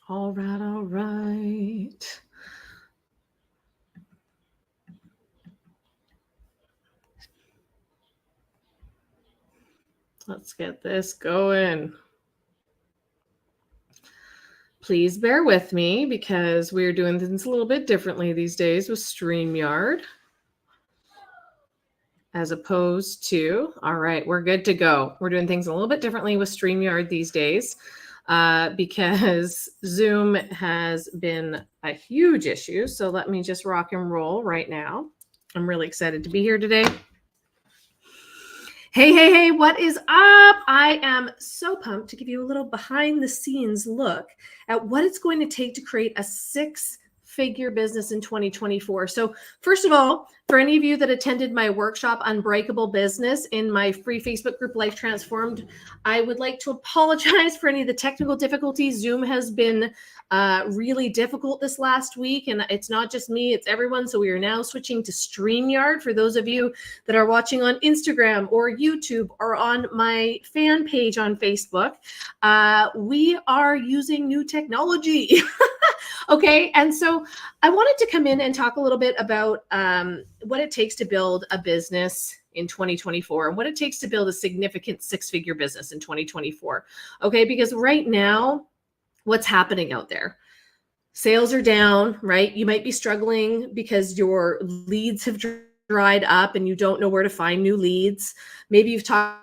All right, all right. Let's get this going. Please bear with me because we're doing things a little bit differently these days with StreamYard as opposed to, all right, we're good to go. We're doing things a little bit differently with StreamYard these days because Zoom has been a huge issue. So let me just rock and roll right now. I'm really excited to be here today. Hey, what is up? I am so pumped to give you a little behind the scenes look at what it's going to take to create a six-figure business in 2024. So first of all, for any of you that attended my workshop, Unbreakable Business, in my free Facebook group, Life Transformed, I would like to apologize for any of the technical difficulties. Zoom has been really difficult this last week, and it's not just me, it's everyone. So we are now switching to StreamYard. For those of you that are watching on Instagram or YouTube or on my fan page on Facebook, we are using new technology. Okay, and so I wanted to come in and talk a little bit about what it takes to build a business in 2024 and what it takes to build a significant six-figure business in 2024. Okay, because right now, what's happening out there? Sales are down, right? You might be struggling because your leads have dried up and you don't know where to find new leads. Maybe you've talked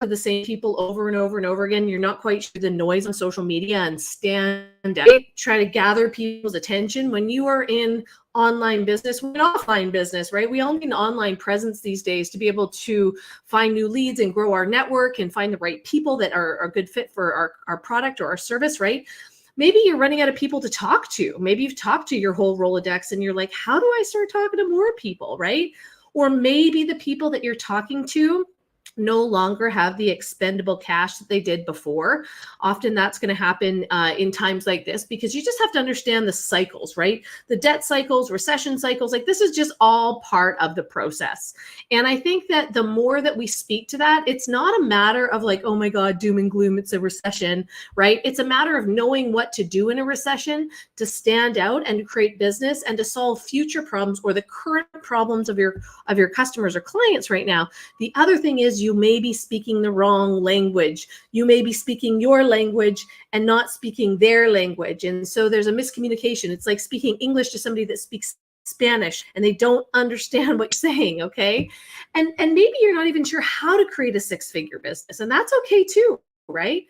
to the same people over and over and over again. You're not quite sure the noise on social media and stand out, try to gather people's attention. When you are in online business, we're an offline business, right? We all need an online presence these days to be able to find new leads and grow our network and find the right people that are a good fit for our product or our service, right? Maybe you're running out of people to talk to. Maybe you've talked to your whole Rolodex and you're like, how do I start talking to more people, right? Or maybe the people that you're talking to no longer have the expendable cash that they did before. Often that's going to happen in times like this because you just have to understand the cycles, right? The debt cycles, recession cycles, like this is just all part of the process. And I think that the more that we speak to that, it's not a matter of like, oh my God, doom and gloom, it's a recession, right? It's a matter of knowing what to do in a recession to stand out and to create business and to solve future problems or the current problems of your customers or clients right now. The other thing is you may be speaking the wrong language. You may be speaking your language and not speaking their language. And so there's a miscommunication. It's like speaking English to somebody that speaks Spanish and they don't understand what you're saying, okay? And maybe you're not even sure how to create a six-figure business, and that's okay too. Right?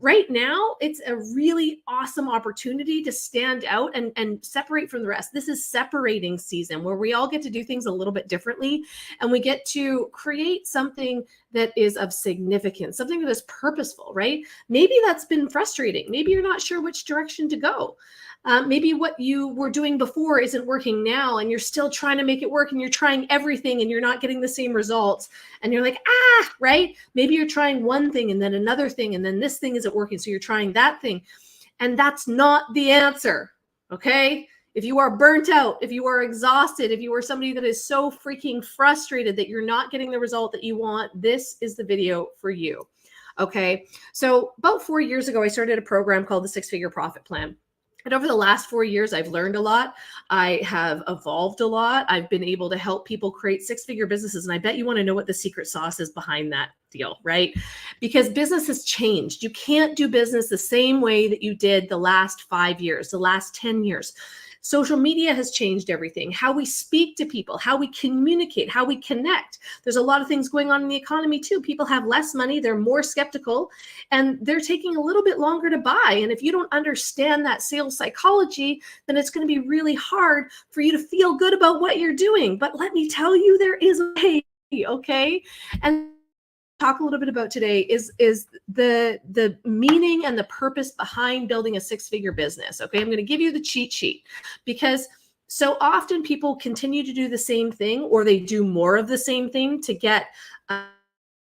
Right now, it's a really awesome opportunity to stand out and separate from the rest. This is separating season where we all get to do things a little bit differently and we get to create something that is of significance, something that is purposeful, right? Maybe that's been frustrating. Maybe you're not sure which direction to go. Maybe what you were doing before isn't working now and you're still trying to make it work and you're trying everything and you're not getting the same results. And you're like, right? Maybe you're trying one thing and then another thing and then this thing isn't working. So you're trying that thing. And that's not the answer, okay? If you are burnt out, if you are exhausted, if you are somebody that is so freaking frustrated that you're not getting the result that you want, this is the video for you, okay? So about 4 years ago, I started a program called the Six-Figure Profit Plan. And over the last 4 years, I've learned a lot. I have evolved a lot. I've been able to help people create six-figure businesses. And I bet you want to know what the secret sauce is behind that deal, right? Because business has changed. You can't do business the same way that you did the last 5 years, the last 10 years. Social media has changed everything, how we speak to people, how we communicate, how we connect. There's a lot of things going on in the economy too. People have less money, they're more skeptical, and they're taking a little bit longer to buy. And if you don't understand that sales psychology, then it's going to be really hard for you to feel good about what you're doing. But let me tell you, there is a way, okay? And talk a little bit about today is the meaning and the purpose behind building a six-figure business. Okay, I'm going to give you the cheat sheet because so often people continue to do the same thing or they do more of the same thing to get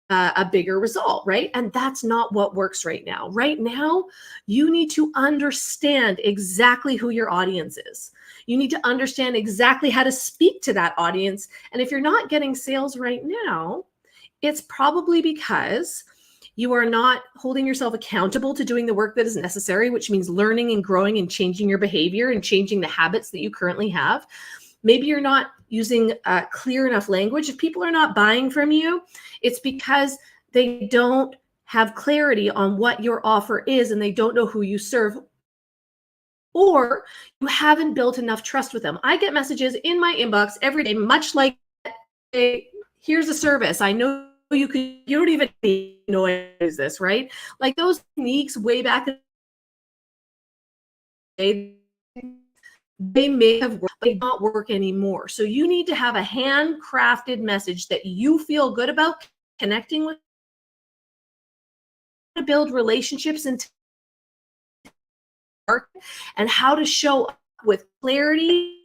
a bigger result, right? And that's not what works right now. Right now, you need to understand exactly who your audience is. You need to understand exactly how to speak to that audience. And if you're not getting sales right now, it's probably because You are not holding yourself accountable to doing the work that is necessary, which means learning and growing and changing your behavior and changing the habits that you currently have. Maybe you're not using clear enough language. If people are not buying from you, it's because they don't have clarity on what your offer is and they don't know who you serve, or you haven't built enough trust with them. I get messages in my inbox every day, much like, hey, here's a service. I know you don't even know I use this, right? Like those techniques way back in the day, they may have worked, but they don't work anymore. So you need to have a handcrafted message that you feel good about connecting with, to build relationships and how to show up with clarity,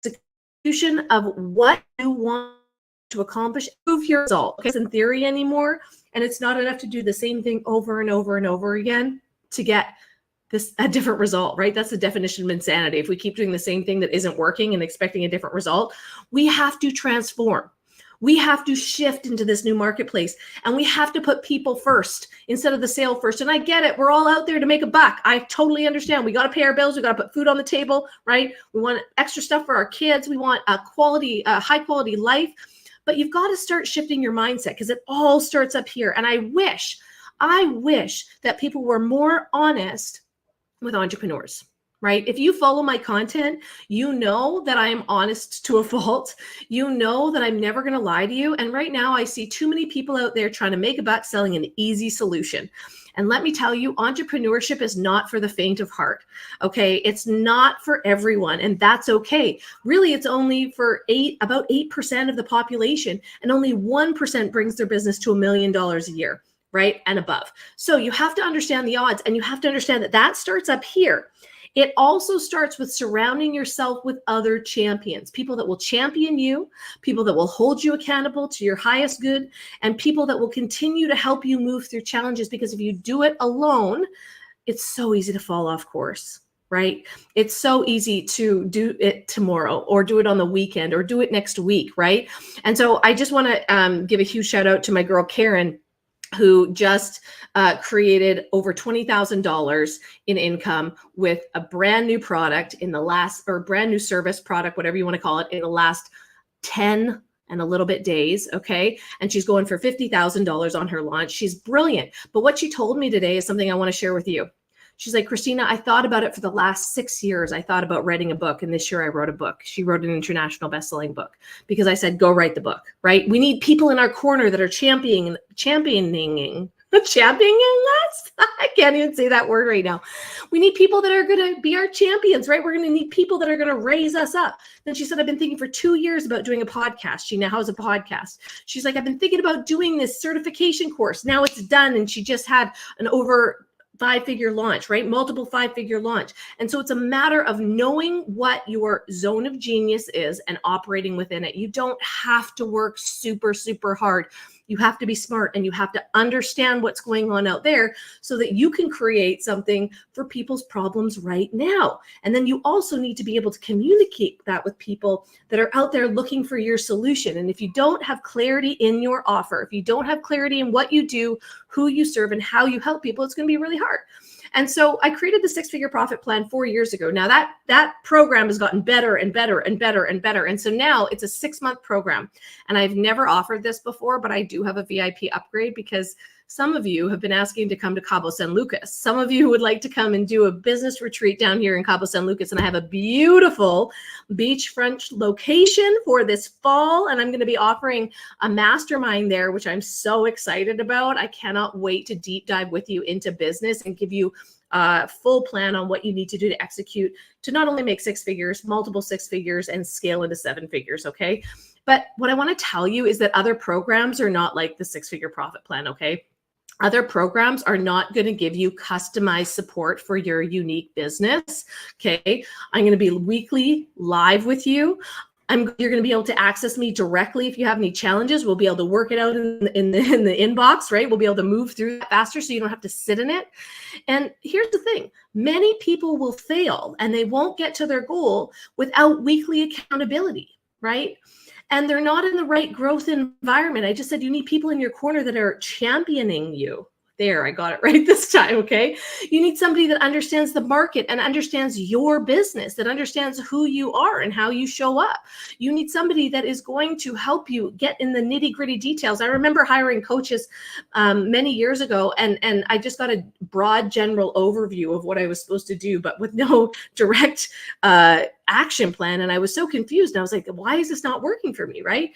execution of what you want to accomplish, prove your result. Okay, it's in theory anymore, and it's not enough to do the same thing over and over and over again to get a different result, right? That's the definition of insanity. If we keep doing the same thing that isn't working and expecting a different result, we have to transform. We have to shift into this new marketplace, and we have to put people first instead of the sale first. And I get it. We're all out there to make a buck. I totally understand. We got to pay our bills. We got to put food on the table, right? We want extra stuff for our kids. We want a high quality life, but you've got to start shifting your mindset because it all starts up here. And I wish that people were more honest with entrepreneurs, right? If you follow my content, you know that I am honest to a fault. You know that I'm never going to lie to you. And right now I see too many people out there trying to make a buck selling an easy solution. And let me tell you, entrepreneurship is not for the faint of heart. Okay. It's not for everyone. And that's okay. Really, it's only for about 8% of the population. And only 1% brings their business to $1 million a year, right? And above. So you have to understand the odds, and you have to understand that starts up here. It also starts with surrounding yourself with other champions, people that will champion you, people that will hold you accountable to your highest good, and people that will continue to help you move through challenges. Because if you do it alone, it's so easy to fall off course, right? It's so easy to do it tomorrow or do it on the weekend or do it next week, right? And so I just want to give a huge shout out to my girl, Karen, who just created over $20,000 in income with a brand new product brand new service product, whatever you want to call it, in the last 10 and a little bit days. Okay. And she's going for $50,000 on her launch. She's brilliant. But what she told me today is something I want to share with you. She's like, Christina, I thought about it for the last 6 years. I thought about writing a book. And this year I wrote a book. She wrote an international best-selling book because I said, go write the book, right? We need people in our corner that are championing us. I can't even say that word right now. We need people that are going to be our champions, right? We're going to need people that are going to raise us up. Then she said, I've been thinking for 2 years about doing a podcast. She now has a podcast. She's like, I've been thinking about doing this certification course. Now it's done. And she just had an over 5-figure launch, right? Multiple 5-figure launch. And so it's a matter of knowing what your zone of genius is and operating within it. You don't have to work super, super hard. You have to be smart and you have to understand what's going on out there so that you can create something for people's problems right now. And then you also need to be able to communicate that with people that are out there looking for your solution. And if you don't have clarity in your offer, if you don't have clarity in what you do, who you serve, and how you help people, it's going to be really hard. And so I created the 6-figure profit plan 4 years ago. Now that program has gotten better and better and better and better. And so now it's a 6-month program. And I've never offered this before, but I do have a VIP upgrade because some of you have been asking to come to Cabo San Lucas. Some of you would like to come and do a business retreat down here in Cabo San Lucas. And I have a beautiful beachfront location for this fall. And I'm going to be offering a mastermind there, which I'm so excited about. I cannot wait to deep dive with you into business and give you a full plan on what you need to do to execute to not only make 6 figures, multiple 6 figures, and scale into 7 figures. Okay. But what I want to tell you is that other programs are not like the 6-figure profit plan. Okay. Other programs are not going to give you customized support for your unique business. Okay. I'm going to be weekly live with you. You're going to be able to access me directly. If you have any challenges, we'll be able to work it out in the inbox, right? We'll be able to move through that faster so you don't have to sit in it. And here's the thing. Many people will fail and they won't get to their goal without weekly accountability, right? and they're not in the right growth environment. I just said you need people in your corner that are championing you. There, I got it right this time, okay? You need somebody that understands the market and understands your business, that understands who you are and how you show up. You need somebody that is going to help you get in the nitty-gritty details. I remember hiring coaches many years ago, and I just got a broad general overview of what I was supposed to do, but with no direct action plan. And I was so confused. And I was like, why is this not working for me, right?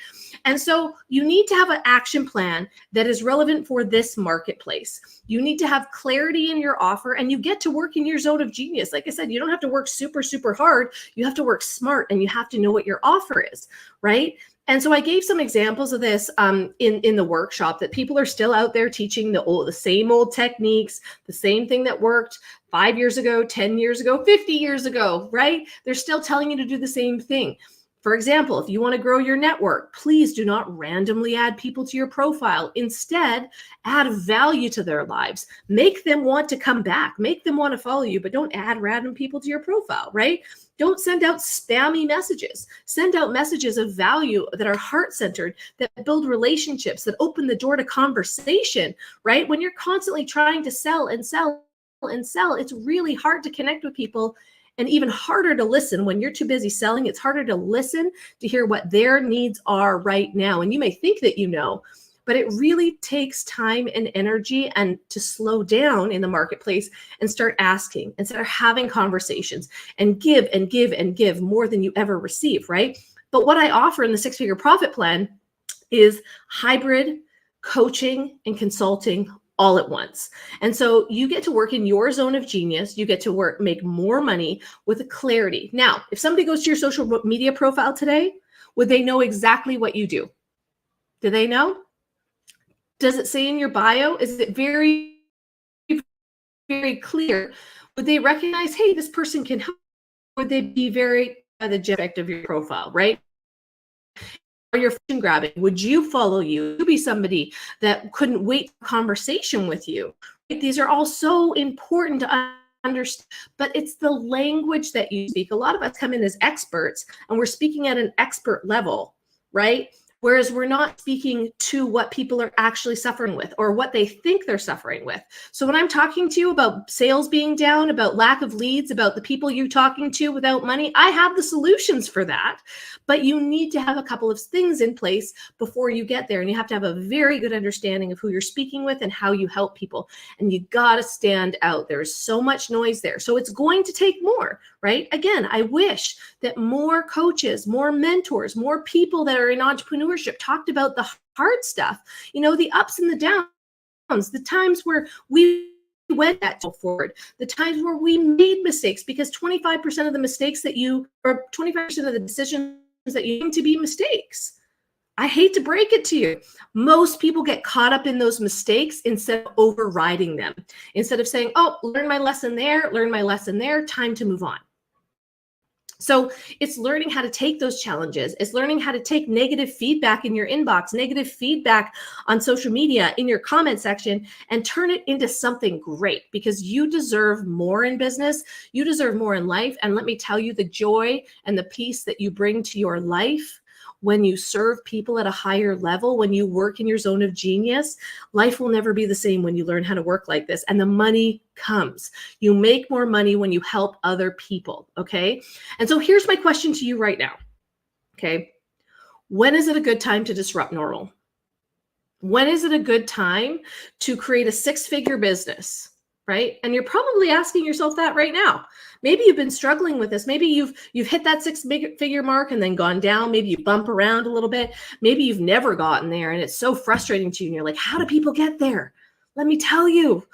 And so you need to have an action plan that is relevant for this marketplace. You need to have clarity in your offer, and you get to work in your zone of genius. Like I said, you don't have to work super, super hard. You have to work smart, and you have to know what your offer is, right? And so I gave some examples of this in the workshop, that people are still out there teaching the same old techniques, the same thing that worked 5 years ago, 10 years ago, 50 years ago, right? They're still telling you to do the same thing. For example, if you want to grow your network, please do not randomly add people to your profile. Instead, add value to their lives. Make them want to come back. Make them want to follow you, but don't add random people to your profile, right? Don't send out spammy messages. Send out messages of value that are heart-centered, that build relationships, that open the door to conversation, right? When you're constantly trying to sell and sell and sell, it's really hard to connect with people, and even harder to listen. When you're too busy selling, it's harder to listen to hear what their needs are right now. And you may think that you know, but it really takes time and energy and to slow down in the marketplace and start asking and start having conversations and give and give and give more than you ever receive, right? But what I offer in the Six-Figure Profit Plan is hybrid coaching and consulting all at once. And so you get to work in your zone of genius. You get to make more money with clarity. Now, if somebody goes to your social media profile today, would they know exactly what you do? Do they know? Does it say in your bio? Is it very, very clear? Would they recognize, hey, this person can help? Would they be very the object of your profile, right? Or you're friend grabbing? Would you follow you? Would you be somebody that couldn't wait for conversation with you? Right? These are all so important to understand, but it's the language that you speak. A lot of us come in as experts, and we're speaking at an expert level, right? Whereas we're not speaking to what people are actually suffering with or what they think they're suffering with. So when I'm talking to you about sales being down, about lack of leads, about the people you're talking to without money, I have the solutions for that. But you need to have a couple of things in place before you get there. And you have to have a very good understanding of who you're speaking with and how you help people. And you got to stand out. There's so much noise there. So it's going to take more, right? Again, I wish that more coaches, more mentors, more people that are in entrepreneurship talked about the hard stuff, the ups and the downs, the times where we went that forward, the times where we made mistakes, because 25% of the mistakes that or 25% of the decisions that you need to be mistakes. I hate to break it to you. Most people get caught up in those mistakes instead of overriding them. Instead of saying, oh, learn my lesson there, time to move on. So it's learning how to take those challenges. It's learning how to take negative feedback in your inbox, negative feedback on social media, in your comment section, and turn it into something great, because you deserve more in business. You deserve more in life. And let me tell you, the joy and the peace that you bring to your life when you serve people at a higher level, when you work in your zone of genius, life will never be the same when you learn how to work like this. And the money comes. You make more money when you help other people, okay? And so here's my question to you right now, okay? When is it a good time to disrupt normal? When is it a good time to create a six-figure business, right? And you're probably asking yourself that right now. Maybe you've been struggling with this. Maybe you've hit that six-figure mark and then gone down. Maybe you bump around a little bit. Maybe you've never gotten there and it's so frustrating to you. And you're like, how do people get there? Let me tell you,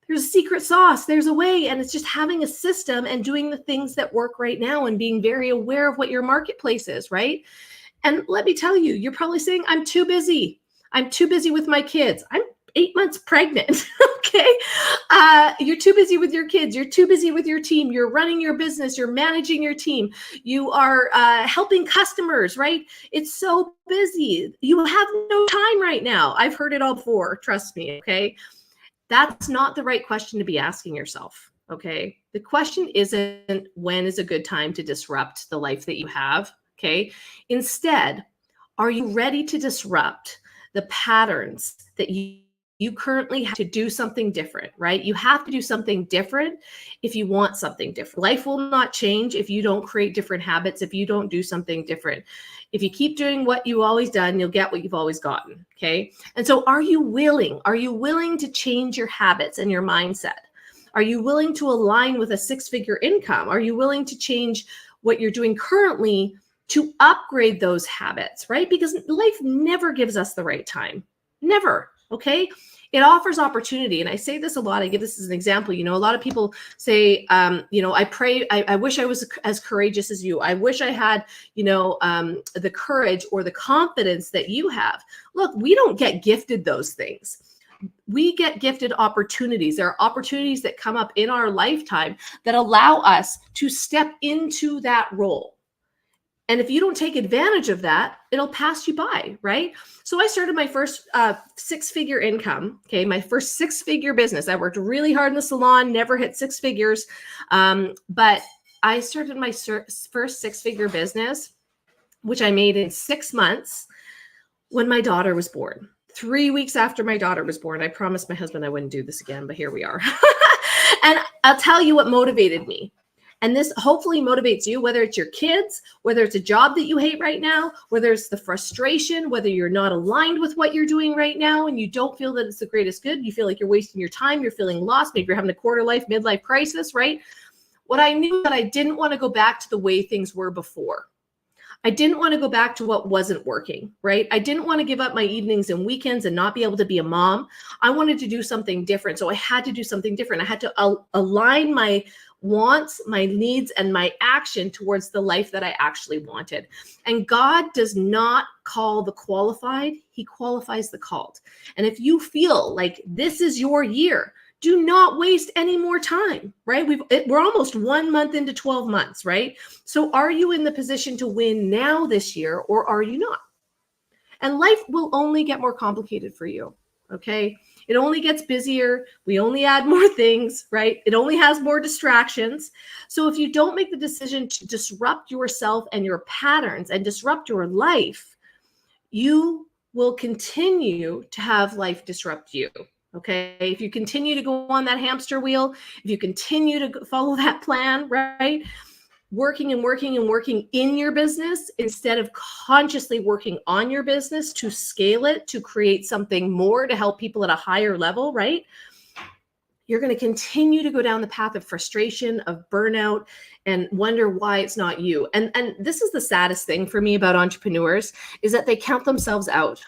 there's a secret sauce. There's a way. And it's just having a system and doing the things that work right now and being very aware of what your marketplace is, right? And let me tell you, you're probably saying, I'm too busy. I'm too busy with my kids. I'm 8 months pregnant. Okay. You're too busy with your kids. You're too busy with your team. You're running your business. You're managing your team. You are helping customers, right? It's so busy. You have no time right now. I've heard it all before. Trust me. Okay. That's not the right question to be asking yourself. Okay. The question isn't when is a good time to disrupt the life that you have. Okay. Instead, Are you ready to disrupt the patterns that you currently have to do something different, right? You have to do something different if you want something different. Life will not change if you don't create different habits, if you don't do something different. If you keep doing what you've always done, you'll get what you've always gotten, okay? And so are you willing? Are you willing to change your habits and your mindset? Are you willing to align with a six-figure income? Are you willing to change what you're doing currently to upgrade those habits, right? Because life never gives us the right time. Never, okay? It offers opportunity. And I say this a lot. I give this as an example. You know, a lot of people say, I pray, I wish I was as courageous as you. I wish I had, the courage or the confidence that you have. Look, we don't get gifted those things. We get gifted opportunities. There are opportunities that come up in our lifetime that allow us to step into that role. And if you don't take advantage of that, it'll pass you by, right? So I started my first six-figure income, okay, my first six-figure business. I worked really hard in the salon, never hit six figures, but I started my first six-figure business, which I made in 6 months when my daughter was born. 3 weeks after my daughter was born. I promised my husband I wouldn't do this again, but here we are. And I'll tell you what motivated me. And this hopefully motivates you, whether it's your kids, whether it's a job that you hate right now, whether it's the frustration, whether you're not aligned with what you're doing right now and you don't feel that it's the greatest good. You feel like you're wasting your time. You're feeling lost. Maybe you're having a quarter life, midlife crisis, right? What I knew that I didn't want to go back to the way things were before. I didn't want to go back to what wasn't working, right? I didn't want to give up my evenings and weekends and not be able to be a mom. I wanted to do something different. So I had to do something different. I had to align my wants, my needs, and my action towards the life that I actually wanted. And God does not call the qualified, He qualifies the called. And if you feel like this is your year, do not waste any more time, right? We're almost 1 month into 12 months, right? So are you in the position to win now this year, or are you not? And life will only get more complicated for you, okay? It only gets busier. We only add more things, right? It only has more distractions. So if you don't make the decision to disrupt yourself and your patterns and disrupt your life, you will continue to have life disrupt you. Okay. If you continue to go on that hamster wheel, if you continue to follow that plan, right? Working and working and working in your business instead of consciously working on your business to scale it, to create something more, to help people at a higher level, right? You're going to continue to go down the path of frustration, of burnout, and wonder why it's not you. And this is the saddest thing for me about entrepreneurs is that they count themselves out.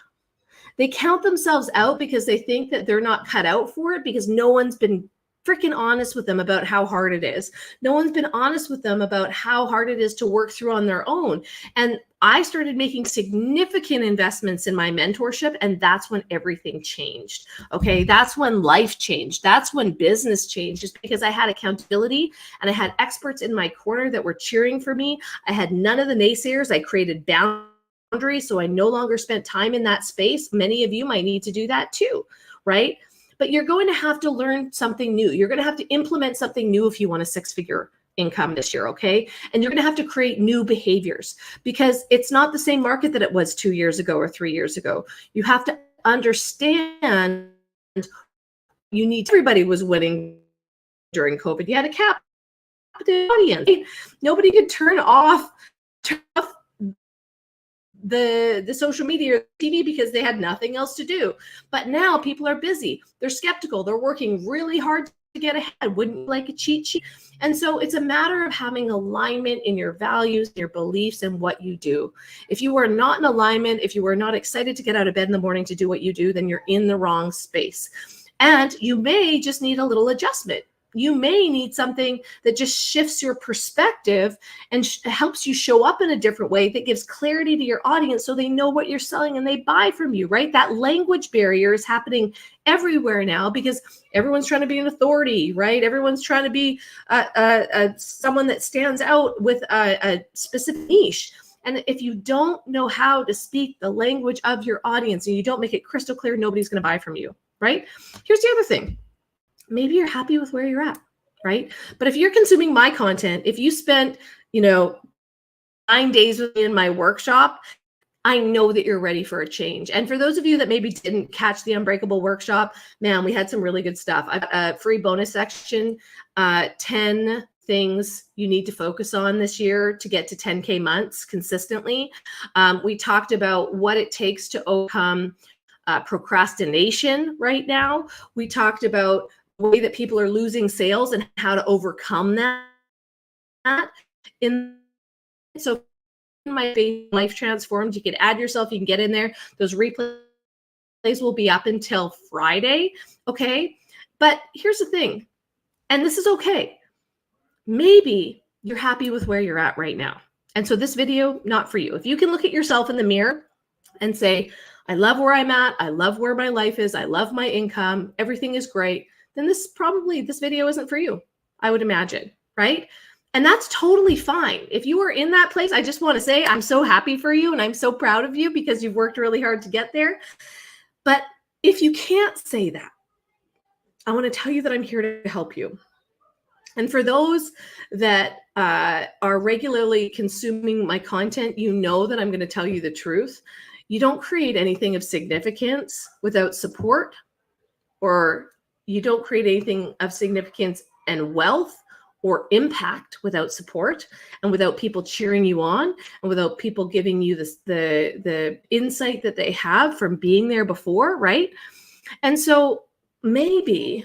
They count themselves out because they think that they're not cut out for it because no one's been freaking honest with them about how hard it is. No one's been honest with them about how hard it is to work through on their own. And I started making significant investments in my mentorship, and that's when everything changed. Okay, that's when life changed. That's when business changed, just because I had accountability and I had experts in my corner that were cheering for me. I had none of the naysayers. I created boundaries, so I no longer spent time in that space. Many of you might need to do that too, right? But you're going to have to learn something new. You're going to have to implement something new if you want a six-figure income this year, okay? And you're going to have to create new behaviors because it's not the same market that it was 2 years ago or 3 years ago. You have to understand everybody was winning during COVID. You had a captive audience. Nobody could turn off the social media or TV because they had nothing else to do. But now people are busy. They're skeptical. They're working really hard to get ahead. Wouldn't you like a cheat sheet? And so it's a matter of having alignment in your values, your beliefs, and what you do. If you are not in alignment, if you are not excited to get out of bed in the morning to do what you do, then you're in the wrong space. And you may just need a little adjustment. You may need something that just shifts your perspective and helps you show up in a different way that gives clarity to your audience so they know what you're selling and they buy from you, right? That language barrier is happening everywhere now because everyone's trying to be an authority, right? Everyone's trying to be someone that stands out with a specific niche. And if you don't know how to speak the language of your audience and you don't make it crystal clear, nobody's going to buy from you, right? Here's the other thing. Maybe you're happy with where you're at, right? But if you're consuming my content, if you spent, 9 days with me in my workshop, I know that you're ready for a change. And for those of you that maybe didn't catch the Unbreakable workshop, man, we had some really good stuff. I've got a free bonus section, 10 things you need to focus on this year to get to 10K months consistently. We talked about what it takes to overcome procrastination right now. We talked about the way that people are losing sales and how to overcome that. So my Life Transformed, you can add yourself, you can get in there. Those replays will be up until Friday. Okay. But here's the thing, and this is okay. Maybe you're happy with where you're at right now. And so this video, not for you. If you can look at yourself in the mirror and say, I love where I'm at, I love where my life is, I love my income, everything is great, then this video isn't for you, I would imagine, right? And that's totally fine. If you are in that place, I just want to say I'm so happy for you and I'm so proud of you because you've worked really hard to get there. But if you can't say that, I want to tell you that I'm here to help you. And for those that are regularly consuming my content, you know that I'm going to tell you the truth. You don't create anything of significance without support, or you don't create anything of significance and wealth or impact without support, and without people cheering you on, and without people giving you the insight that they have from being there before, right? And so maybe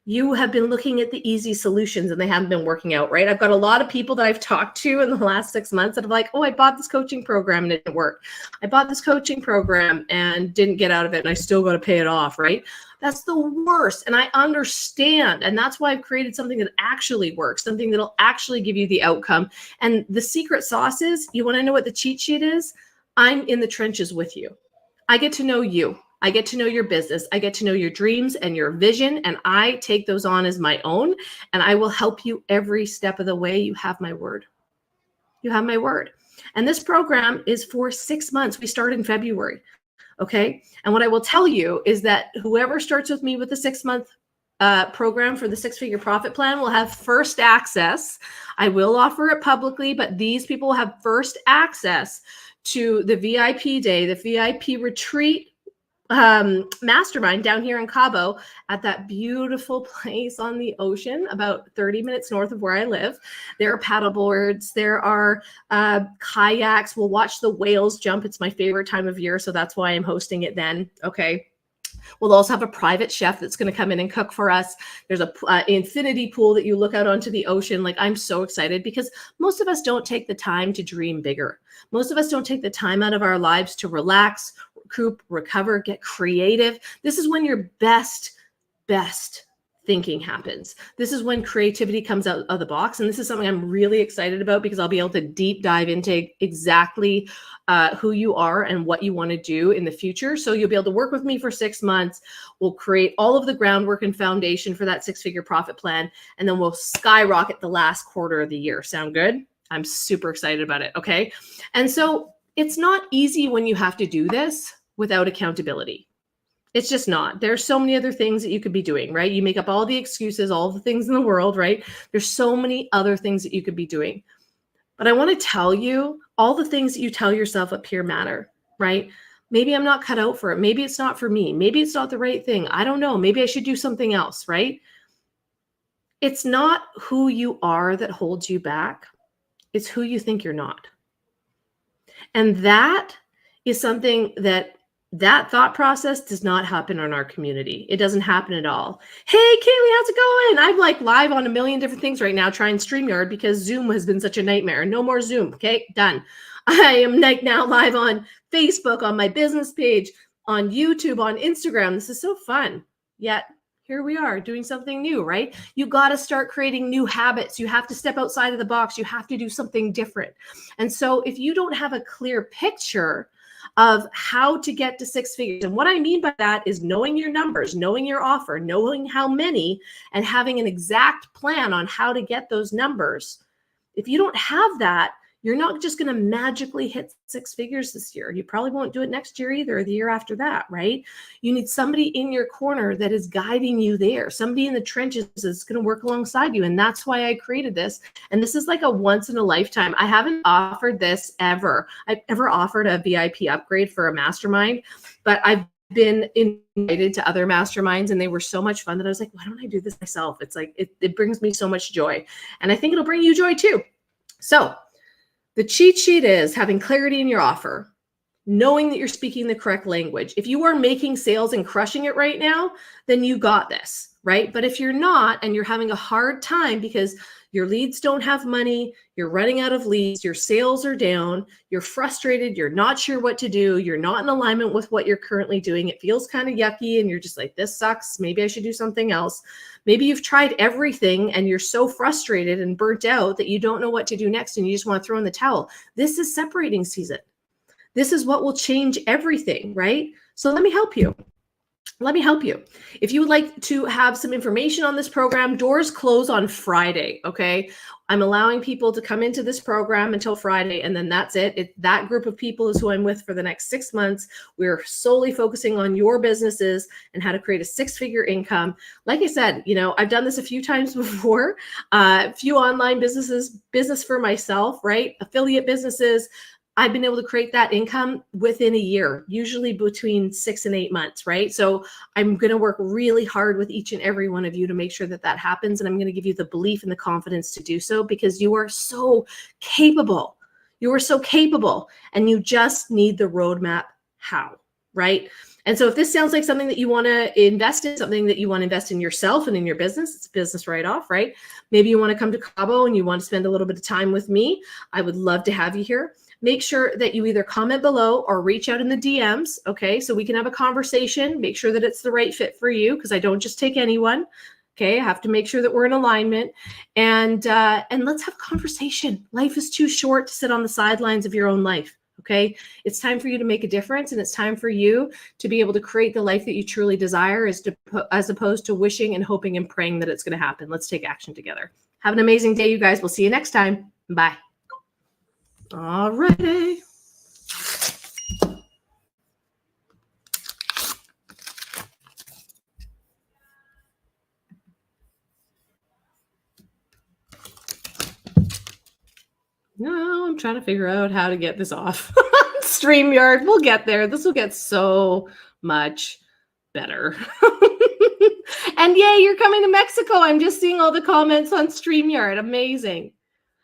you have been looking at the easy solutions and they haven't been working out, right? I've got a lot of people that I've talked to in the last 6 months that are like, oh, I bought this coaching program and it didn't work. I bought this coaching program and didn't get out of it and I still got to pay it off, right? That's the worst. And I understand. And that's why I've created something that actually works, something that'll actually give you the outcome. And the secret sauce is, you want to know what the cheat sheet is? I'm in the trenches with you. I get to know you. I get to know your business. I get to know your dreams and your vision, and I take those on as my own, and I will help you every step of the way. You have my word. You have my word. And this program is for 6 months. We start in February. Okay. And what I will tell you is that whoever starts with me with the 6-month program for the 6-figure profit plan will have first access. I will offer it publicly, but these people will have first access to the VIP day, the VIP retreat mastermind down here in Cabo at that beautiful place on the ocean, about 30 minutes north of where I live. There are paddleboards, there are kayaks. We'll watch the whales jump. It's my favorite time of year, so that's why I'm hosting it then. Okay. We'll also have a private chef that's going to come in and cook for us. There's a infinity pool that you look out onto the ocean. Like, I'm so excited because most of us don't take the time to dream bigger. Most of us don't take the time out of our lives to relax, recoup, recover, get creative. This is when your best thinking happens. This is when creativity comes out of the box. And this is something I'm really excited about because I'll be able to deep dive into exactly who you are and what you want to do in the future. So you'll be able to work with me for 6 months. We'll create all of the groundwork and foundation for that 6-figure profit plan. And then we'll skyrocket the last quarter of the year. Sound good? I'm super excited about it. Okay. And so it's not easy when you have to do this without accountability. It's just not. There's so many other things that you could be doing, right? You make up all the excuses, all the things in the world, right? There's so many other things that you could be doing. But I want to tell you, all the things that you tell yourself up here matter, right? Maybe I'm not cut out for it. Maybe it's not for me. Maybe it's not the right thing. I don't know. Maybe I should do something else, right? It's not who you are that holds you back. It's who you think you're not. And that is something that thought process does not happen in our community. It doesn't happen at all. Hey, Kaylee, how's it going? I'm like live on a million different things right now, trying StreamYard because Zoom has been such a nightmare. No more Zoom. Okay, done. I am now live on Facebook, on my business page, on YouTube, on Instagram. This is so fun. Yet here we are doing something new, right? You got to start creating new habits. You have to step outside of the box. You have to do something different. And so if you don't have a clear picture of how to get to 6 figures. And what I mean by that is knowing your numbers, knowing your offer, knowing how many, and having an exact plan on how to get those numbers. If you don't have that, You're not just going to magically hit six figures this year. You probably won't do it next year either, or the year after that, right? You need somebody in your corner that is guiding you there, somebody in the trenches that's going to work alongside you. And that's why I created this. And this is like a once in a lifetime. I haven't offered this ever. I've ever offered a VIP upgrade for a mastermind, but I've been invited to other masterminds and they were so much fun that I was like, why don't I do this myself? It's like, it brings me so much joy. And I think it'll bring you joy too. So the cheat sheet is having clarity in your offer, knowing that you're speaking the correct language. If you are making sales and crushing it right now, then you got this, right? But if you're not, and you're having a hard time because your leads don't have money, you're running out of leads, your sales are down, you're frustrated, you're not sure what to do, you're not in alignment with what you're currently doing, it feels kind of yucky and you're just like, this sucks, maybe I should do something else. Maybe you've tried everything and you're so frustrated and burnt out that you don't know what to do next and you just want to throw in the towel. This is separating season. This is what will change everything, right? So let me help you. Let me help you. If you would like to have some information on this program, doors close on Friday, okay? I'm allowing people to come into this program until Friday, and then that's it. That group of people is who I'm with for the next 6 months. We're solely focusing on your businesses and how to create a six-figure income. Like I said, I've done this a few times before, a few online businesses, business for myself, right? Affiliate businesses. I've been able to create that income within a year, usually between 6 and 8 months, right? So I'm going to work really hard with each and every one of you to make sure that that happens. And I'm going to give you the belief and the confidence to do so because you are so capable. You are so capable and you just need the roadmap how, right? And so if this sounds like something that you want to invest in, something that you want to invest in yourself and in your business, it's a business write-off, right? Maybe you want to come to Cabo and you want to spend a little bit of time with me. I would love to have you here. Make sure that you either comment below or reach out in the DMs, okay? So we can have a conversation, make sure that it's the right fit for you because I don't just take anyone, okay? I have to make sure that we're in alignment and let's have a conversation. Life is too short to sit on the sidelines of your own life, okay? It's time for you to make a difference and it's time for you to be able to create the life that you truly desire as opposed to wishing and hoping and praying that it's going to happen. Let's take action together. Have an amazing day, you guys. We'll see you next time. Bye. All righty. No, I'm trying to figure out how to get this off. StreamYard, we'll get there. This will get so much better. And yay, you're coming to Mexico. I'm just seeing all the comments on StreamYard. Amazing.